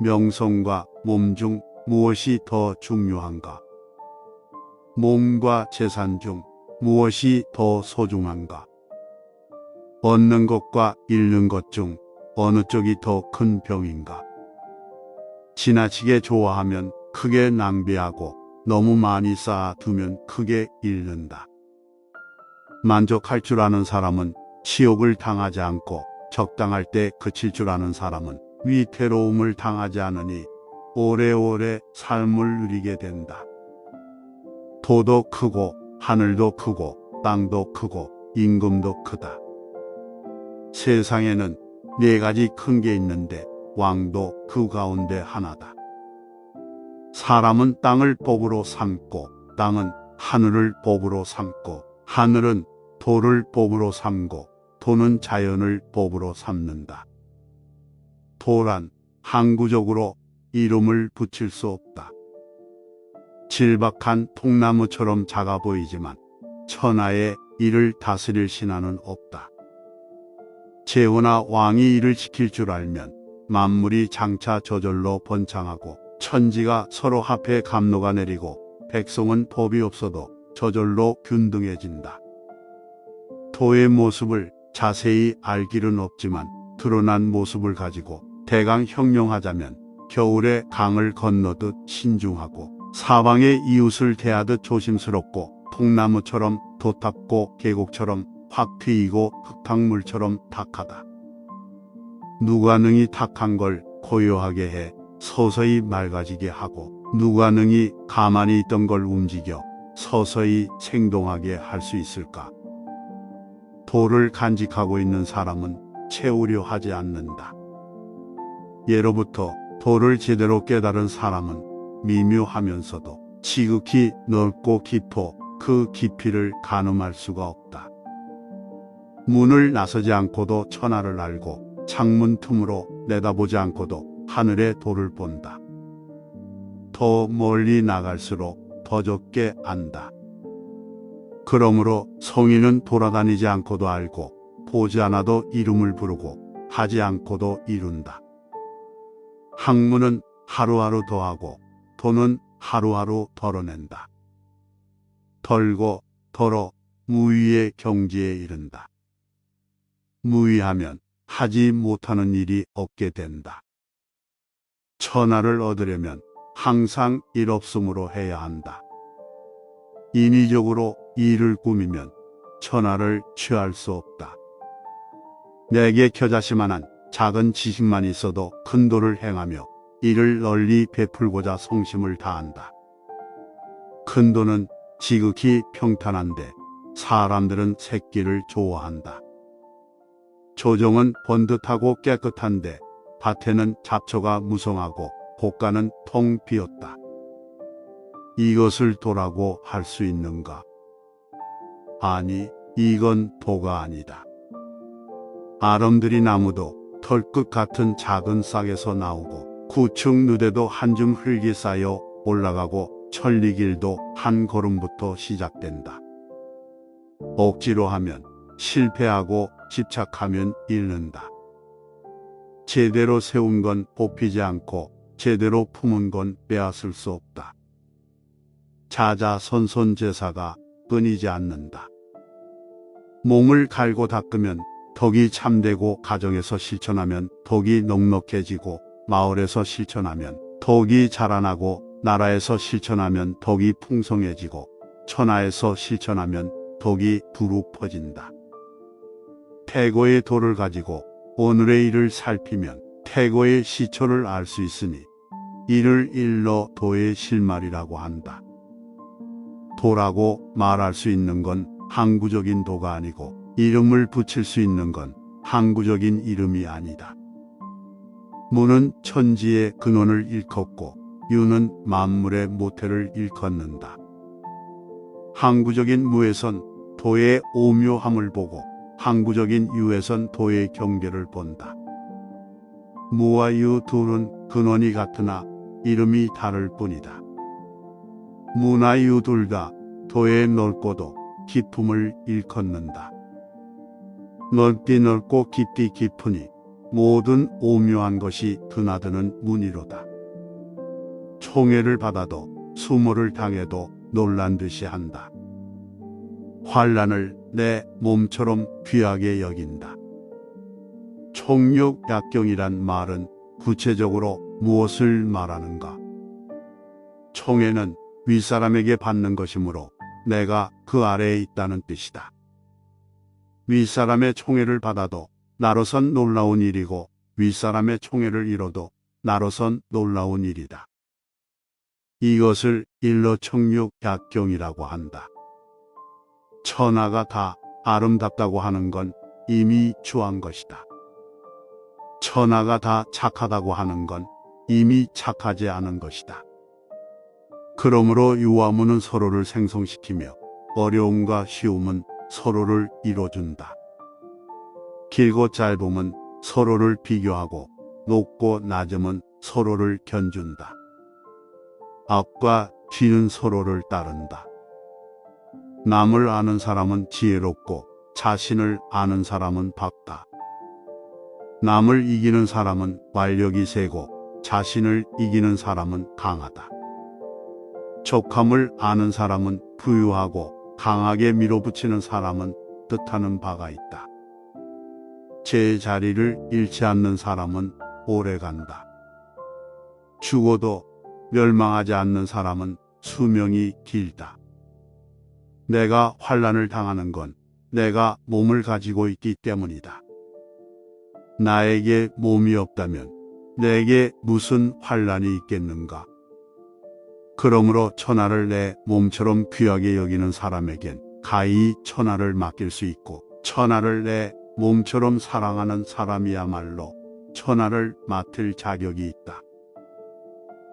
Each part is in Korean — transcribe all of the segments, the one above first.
명성과 몸 중 무엇이 더 중요한가? 몸과 재산 중 무엇이 더 소중한가? 얻는 것과 잃는 것 중 어느 쪽이 더 큰 병인가? 지나치게 좋아하면 크게 낭비하고 너무 많이 쌓아두면 크게 잃는다. 만족할 줄 아는 사람은 치욕을 당하지 않고 적당할 때 그칠 줄 아는 사람은 위태로움을 당하지 않으니 오래오래 삶을 누리게 된다. 도도 크고 하늘도 크고 땅도 크고 임금도 크다. 세상에는 네 가지 큰 게 있는데 왕도 그 가운데 하나다. 사람은 땅을 복으로 삼고 땅은 하늘을 복으로 삼고 하늘은 도를 복으로 삼고 도는 자연을 복으로 삼는다. 도란 항구적으로 이름을 붙일 수 없다. 질박한 통나무처럼 작아 보이지만 천하에 이를 다스릴 신하는 없다. 제후나 왕이 이를 지킬 줄 알면 만물이 장차 저절로 번창하고 천지가 서로 합해 감로가 내리고 백성은 법이 없어도 저절로 균등해진다. 도의 모습을 자세히 알 길은 없지만 드러난 모습을 가지고 대강 형용하자면 겨울에 강을 건너듯 신중하고 사방의 이웃을 대하듯 조심스럽고 통나무처럼 도탑고 계곡처럼 확 트이고 흙탕물처럼 탁하다. 누가 능히 탁한 걸 고요하게 해 서서히 맑아지게 하고 누가 능히 가만히 있던 걸 움직여 서서히 생동하게 할 수 있을까? 도를 간직하고 있는 사람은 채우려 하지 않는다. 예로부터 도를 제대로 깨달은 사람은 미묘하면서도 지극히 넓고 깊어 그 깊이를 가늠할 수가 없다. 문을 나서지 않고도 천하를 알고 창문 틈으로 내다보지 않고도 하늘의 도를 본다. 더 멀리 나갈수록 더 적게 안다. 그러므로 성인은 돌아다니지 않고도 알고 보지 않아도 이름을 부르고 하지 않고도 이룬다. 학문은 하루하루 더하고 도는 하루하루 덜어낸다. 덜고 덜어 무위의 경지에 이른다. 무위하면 하지 못하는 일이 없게 된다. 천하를 얻으려면 항상 일 없음으로 해야 한다. 인위적으로 일을 꾸미면 천하를 취할 수 없다. 내게 겨자씨만한 작은 지식만 있어도 큰 도를 행하며 이를 널리 베풀고자 성심을 다한다. 큰 도는 지극히 평탄한데 사람들은 새끼를 좋아한다. 조정은 번듯하고 깨끗한데 밭에는 잡초가 무성하고 곳간은 텅 비었다. 이것을 도라고 할 수 있는가? 아니, 이건 도가 아니다. 아름드리 나무도 털끝 같은 작은 싹에서 나오고 구축 누대도 한 줌 흙이 쌓여 올라가고 천리길도 한 걸음부터 시작된다. 억지로 하면 실패하고 집착하면 잃는다. 제대로 세운 건 뽑히지 않고 제대로 품은 건 빼앗을 수 없다. 자자손손 제사가 끊이지 않는다. 몸을 갈고 닦으면 덕이 참되고 가정에서 실천하면 덕이 넉넉해지고 마을에서 실천하면 덕이 자라나고 나라에서 실천하면 덕이 풍성해지고 천하에서 실천하면 덕이 두루 퍼진다. 태고의 도를 가지고 오늘의 일을 살피면 태고의 시초를 알 수 있으니 이를 일러 도의 실말이라고 한다. 도라고 말할 수 있는 건 항구적인 도가 아니고 이름을 붙일 수 있는 건 항구적인 이름이 아니다. 무는 천지의 근원을 일컫고 유는 만물의 모태를 일컫는다. 항구적인 무에선 도의 오묘함을 보고 항구적인 유에선 도의 경계를 본다. 무와 유 둘은 근원이 같으나 이름이 다를 뿐이다. 무나 유 둘 다 도의 넓고도 깊음을 일컫는다. 넓디 넓고 깊디 깊으니 모든 오묘한 것이 드나드는 문이로다. 총애를 받아도 수모를 당해도 놀란 듯이 한다. 환난을 내 몸처럼 귀하게 여긴다. 총육약경이란 말은 구체적으로 무엇을 말하는가? 총애는 윗사람에게 받는 것이므로 내가 그 아래에 있다는 뜻이다. 윗사람의 총애를 받아도 나로선 놀라운 일이고 윗사람의 총애를 잃어도 나로선 놀라운 일이다. 이것을 일러총육약경이라고 한다. 천하가 다 아름답다고 하는 건 이미 주한 것이다. 천하가 다 착하다고 하는 건 이미 착하지 않은 것이다. 그러므로 유화무는 서로를 생성시키며 어려움과 쉬움은 서로를 이뤄준다. 길고 짧음은 서로를 비교하고 높고 낮음은 서로를 견준다. 앞과 뒤는 서로를 따른다. 남을 아는 사람은 지혜롭고 자신을 아는 사람은 박다. 남을 이기는 사람은 완력이 세고 자신을 이기는 사람은 강하다. 족함을 아는 사람은 부유하고 강하게 밀어붙이는 사람은 뜻하는 바가 있다. 제자리를 잃지 않는 사람은 오래간다. 죽어도 멸망하지 않는 사람은 수명이 길다. 내가 환난을 당하는 건 내가 몸을 가지고 있기 때문이다. 나에게 몸이 없다면 내게 무슨 환난이 있겠는가? 그러므로 천하를 내 몸처럼 귀하게 여기는 사람에겐 가히 천하를 맡길 수 있고 천하를 내 몸처럼 사랑하는 사람이야말로 천하를 맡을 자격이 있다.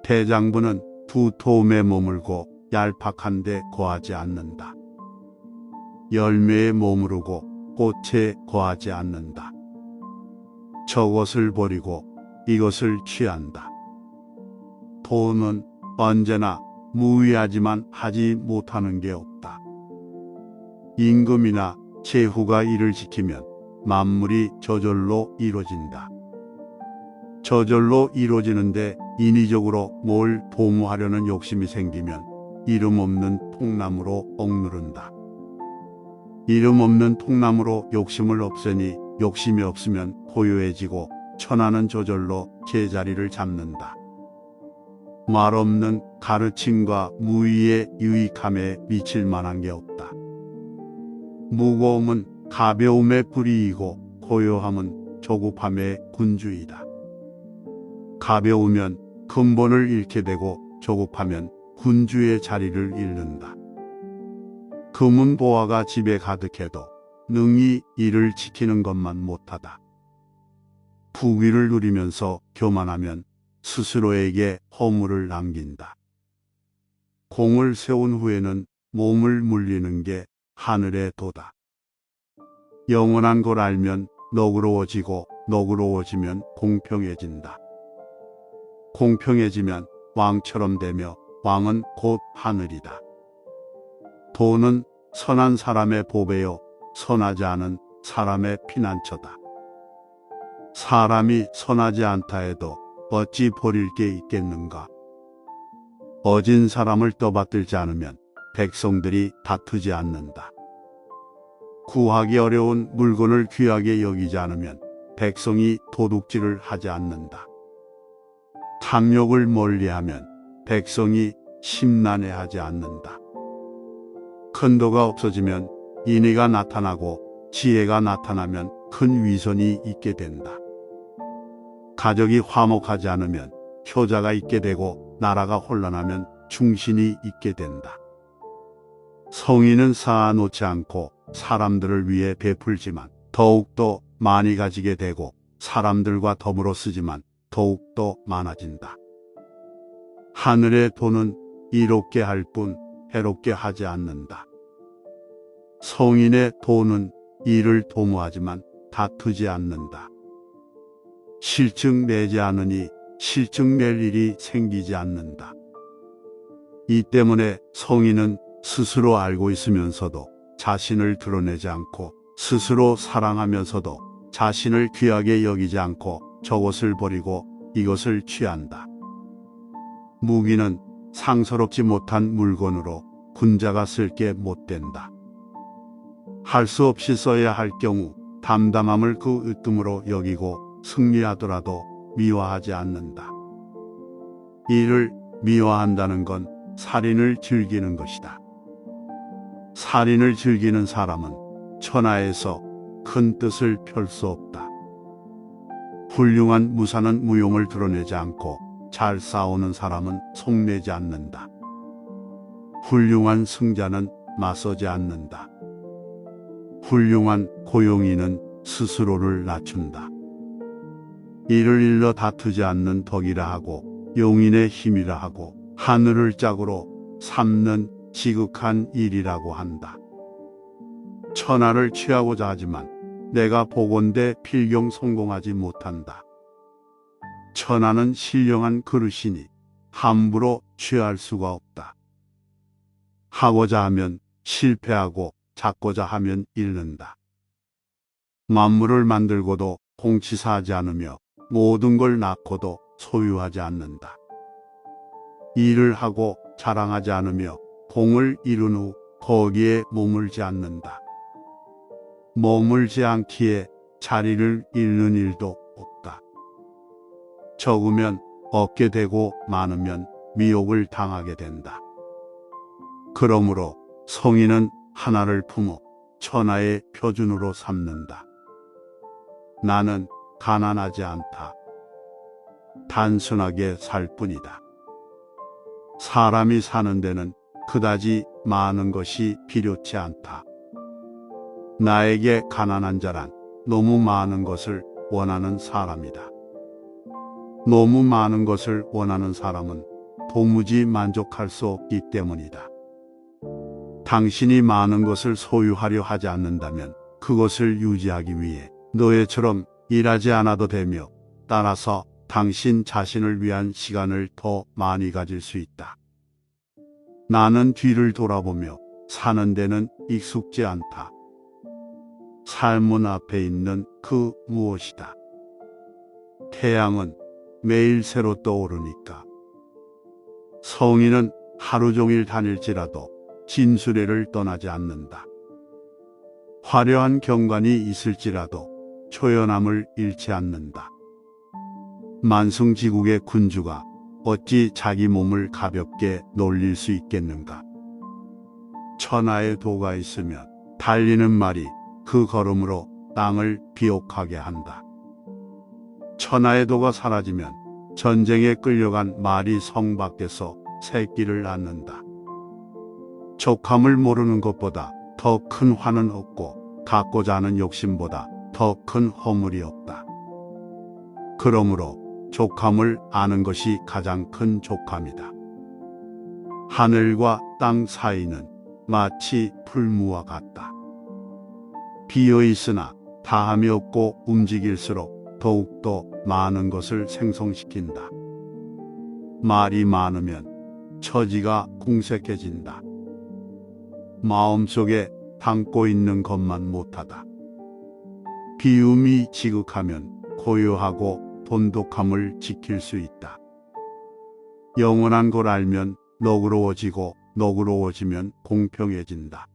대장부는 두터움에 머물고 얄팍한 데 거하지 않는다. 열매에 머무르고 꽃에 거하지 않는다. 저것을 버리고 이것을 취한다. 돈은 언제나 무의하지만 하지 못하는 게 없다. 임금이나 제후가 이를 지키면 만물이 저절로 이루어진다. 저절로 이루어지는데 인위적으로 뭘 도모하려는 욕심이 생기면 이름 없는 통나무로 억누른다. 이름 없는 통나무로 욕심을 없애니 욕심이 없으면 고요해지고 천하는 저절로 제자리를 잡는다. 말 없는 가르침과 무의의 유익함에 미칠 만한 게 없다. 무거움은 가벼움의 불이이고 고요함은 조급함의 군주이다. 가벼우면 근본을 잃게 되고 조급하면 군주의 자리를 잃는다. 금은 보화가 집에 가득해도 능히 이를 지키는 것만 못하다. 부귀를 누리면서 교만하면 스스로에게 허물을 남긴다. 공을 세운 후에는 몸을 물리는 게 하늘의 도다. 영원한 걸 알면 너그러워지고 너그러워지면 공평해진다. 공평해지면 왕처럼 되며 왕은 곧 하늘이다. 돈은 선한 사람의 보배요 선하지 않은 사람의 피난처다. 사람이 선하지 않다 해도 어찌 버릴 게 있겠는가? 어진 사람을 떠받들지 않으면 백성들이 다투지 않는다. 구하기 어려운 물건을 귀하게 여기지 않으면 백성이 도둑질을 하지 않는다. 탐욕을 멀리하면 백성이 심란해하지 않는다. 큰도가 없어지면 인의가 나타나고 지혜가 나타나면 큰 위선이 있게 된다. 가족이 화목하지 않으면 효자가 있게 되고 나라가 혼란하면 충신이 있게 된다. 성인은 쌓아놓지 않고 사람들을 위해 베풀지만 더욱더 많이 가지게 되고 사람들과 더불어 쓰지만 더욱더 많아진다. 하늘의 돈은 이롭게 할 뿐 해롭게 하지 않는다. 성인의 돈은 일을 도모하지만 다투지 않는다. 실증 내지 않으니 실증 낼 일이 생기지 않는다. 이 때문에 성인은 스스로 알고 있으면서도 자신을 드러내지 않고 스스로 사랑하면서도 자신을 귀하게 여기지 않고 저것을 버리고 이것을 취한다. 무기는 상서롭지 못한 물건으로 군자가 쓸 게 못 된다. 할 수 없이 써야 할 경우 담담함을 그 으뜸으로 여기고 승리하더라도 미화하지 않는다. 이를 미화한다는 건 살인을 즐기는 것이다. 살인을 즐기는 사람은 천하에서 큰 뜻을 펼 수 없다. 훌륭한 무사는 무용을 드러내지 않고 잘 싸우는 사람은 속내지 않는다. 훌륭한 승자는 맞서지 않는다. 훌륭한 고용인은 스스로를 낮춘다. 이를 일러 다투지 않는 덕이라 하고 용인의 힘이라 하고 하늘을 짝으로 삼는 지극한 일이라고 한다. 천하를 취하고자 하지만 내가 보건대 필경 성공하지 못한다. 천하는 신령한 그릇이니 함부로 취할 수가 없다. 하고자 하면 실패하고 잡고자 하면 잃는다. 만물을 만들고도 공치사하지 않으며 모든 걸 낳고도 소유하지 않는다. 일을 하고 자랑하지 않으며 공을 이룬 후 거기에 머물지 않는다. 머물지 않기에 자리를 잃는 일도 없다. 적으면 얻게 되고 많으면 미혹을 당하게 된다. 그러므로 성인은 하나를 품어 천하의 표준으로 삼는다. 나는 가난하지 않다. 단순하게 살 뿐이다. 사람이 사는 데는 그다지 많은 것이 필요치 않다. 나에게 가난한 자란 너무 많은 것을 원하는 사람이다. 너무 많은 것을 원하는 사람은 도무지 만족할 수 없기 때문이다. 당신이 많은 것을 소유하려 하지 않는다면 그것을 유지하기 위해 노예처럼 일하지 않아도 되며 따라서 당신 자신을 위한 시간을 더 많이 가질 수 있다. 나는 뒤를 돌아보며 사는 데는 익숙지 않다. 삶은 앞에 있는 그 무엇이다. 태양은 매일 새로 떠오르니까. 성인은 하루 종일 다닐지라도 진수례를 떠나지 않는다. 화려한 경관이 있을지라도 초연함을 잃지 않는다. 만승지국의 군주가 어찌 자기 몸을 가볍게 놀릴 수 있겠는가? 천하의 도가 있으면 달리는 말이 그 걸음으로 땅을 비옥하게 한다. 천하의 도가 사라지면 전쟁에 끌려간 말이 성 밖에서 새끼를 낳는다. 족함을 모르는 것보다 더 큰 화는 없고 갖고자 하는 욕심보다 더 큰 허물이 없다. 그러므로 족함을 아는 것이 가장 큰 족함이다. 하늘과 땅 사이는 마치 풀무와 같다. 비어 있으나 다함이 없고 움직일수록 더욱더 많은 것을 생성시킨다. 말이 많으면 처지가 궁색해진다. 마음속에 담고 있는 것만 못하다. 비움이 지극하면 고요하고 돈독함을 지킬 수 있다. 영원한 걸 알면 너그러워지고 너그러워지면 공평해진다.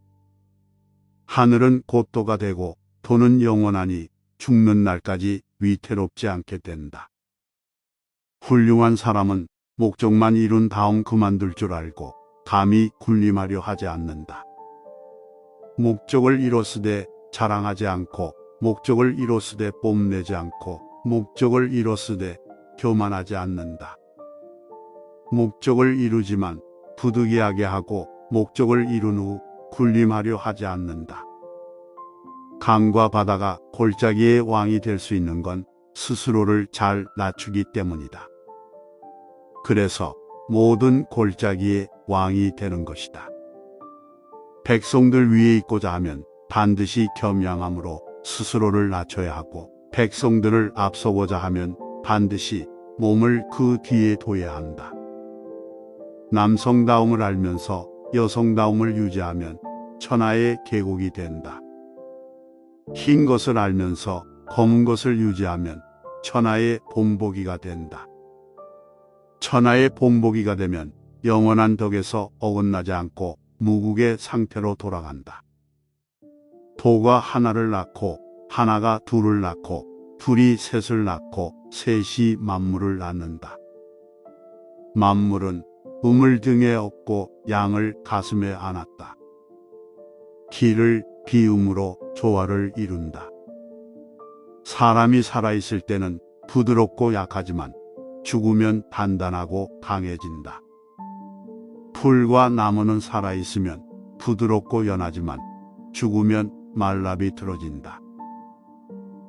하늘은 곧도가 되고 도는 영원하니 죽는 날까지 위태롭지 않게 된다. 훌륭한 사람은 목적만 이룬 다음 그만둘 줄 알고 감히 군림하려 하지 않는다. 목적을 이뤘으되 자랑하지 않고 목적을 이뤘으되 뽐내지 않고 목적을 이뤘으되 교만하지 않는다. 목적을 이루지만 부득이하게 하고 목적을 이룬 후 군림하려 하지 않는다. 강과 바다가 골짜기의 왕이 될 수 있는 건 스스로를 잘 낮추기 때문이다. 그래서 모든 골짜기의 왕이 되는 것이다. 백성들 위에 있고자 하면 반드시 겸양함으로 스스로를 낮춰야 하고 백성들을 앞서고자 하면 반드시 몸을 그 뒤에 둬야 한다. 남성다움을 알면서 여성다움을 유지하면 천하의 계곡이 된다. 흰 것을 알면서 검은 것을 유지하면 천하의 본보기가 된다. 천하의 본보기가 되면 영원한 덕에서 어긋나지 않고 무국의 상태로 돌아간다. 도가 하나를 낳고 하나가 둘을 낳고 둘이 셋을 낳고 셋이 만물을 낳는다. 만물은 음을 등에 업고 양을 가슴에 안았다. 기를 비음으로 조화를 이룬다. 사람이 살아있을 때는 부드럽고 약하지만 죽으면 단단하고 강해진다. 풀과 나무는 살아있으면 부드럽고 연하지만 죽으면 말라비 틀어진다.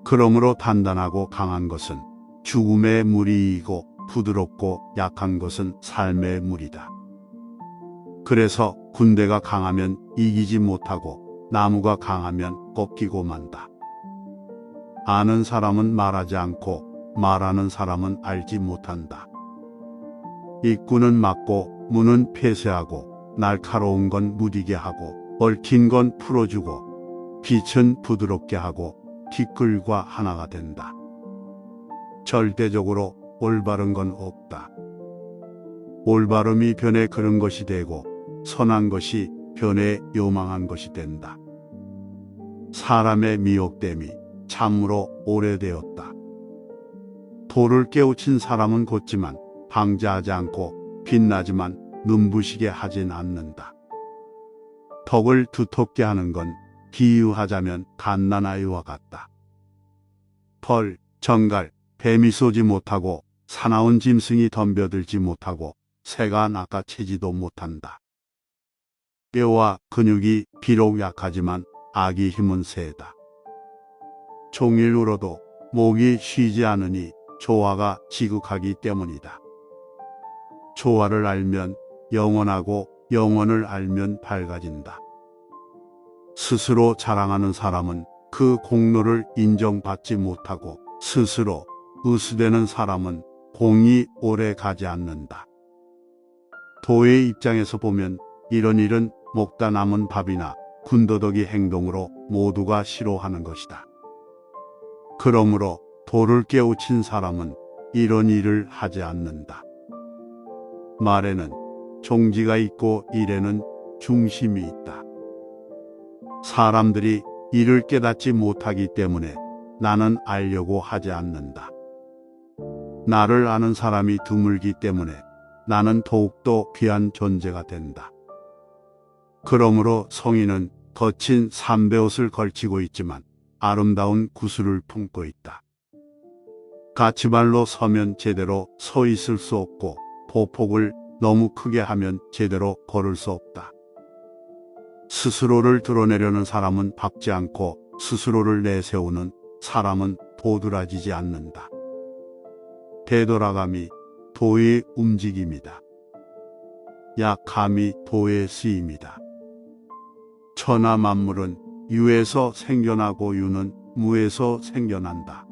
그러므로 단단하고 강한 것은 죽음의 무리이고 부드럽고 약한 것은 삶의 무리다. 그래서 군대가 강하면 이기지 못하고 나무가 강하면 꺾이고 만다. 아는 사람은 말하지 않고 말하는 사람은 알지 못한다. 입구는 막고 문은 폐쇄하고 날카로운 건 무디게 하고 얽힌 건 풀어주고 빛은 부드럽게 하고 티끌과 하나가 된다. 절대적으로 올바른 건 없다. 올바름이 변에 그른 것이 되고 선한 것이 변에 요망한 것이 된다. 사람의 미혹됨이 참으로 오래되었다. 도를 깨우친 사람은 곧지만 방자하지 않고 빛나지만 눈부시게 하진 않는다. 덕을 두텁게 하는 건 비유하자면 갓난아이와 같다. 벌, 정갈, 뱀이 쏘지 못하고 사나운 짐승이 덤벼들지 못하고 새가 낚아채지도 못한다. 뼈와 근육이 비록 약하지만 악의 힘은 세다. 종일 울어도 목이 쉬지 않으니 조화가 지극하기 때문이다. 조화를 알면 영원하고 영원을 알면 밝아진다. 스스로 자랑하는 사람은 그 공로를 인정받지 못하고 스스로 의수되는 사람은 공이 오래 가지 않는다. 도의 입장에서 보면 이런 일은 먹다 남은 밥이나 군더더기 행동으로 모두가 싫어하는 것이다. 그러므로 도를 깨우친 사람은 이런 일을 하지 않는다. 말에는 종지가 있고 일에는 중심이 있다. 사람들이 이를 깨닫지 못하기 때문에 나는 알려고 하지 않는다. 나를 아는 사람이 드물기 때문에 나는 더욱더 귀한 존재가 된다. 그러므로 성인은 거친 삼배옷을 걸치고 있지만 아름다운 구슬을 품고 있다. 가치발로 서면 제대로 서 있을 수 없고 보폭을 너무 크게 하면 제대로 걸을 수 없다. 스스로를 드러내려는 사람은 밟지 않고 스스로를 내세우는 사람은 도드라지지 않는다. 되돌아감이 도의 움직임이다. 약함이 도의 쓰임이다. 천하 만물은 유에서 생겨나고 유는 무에서 생겨난다.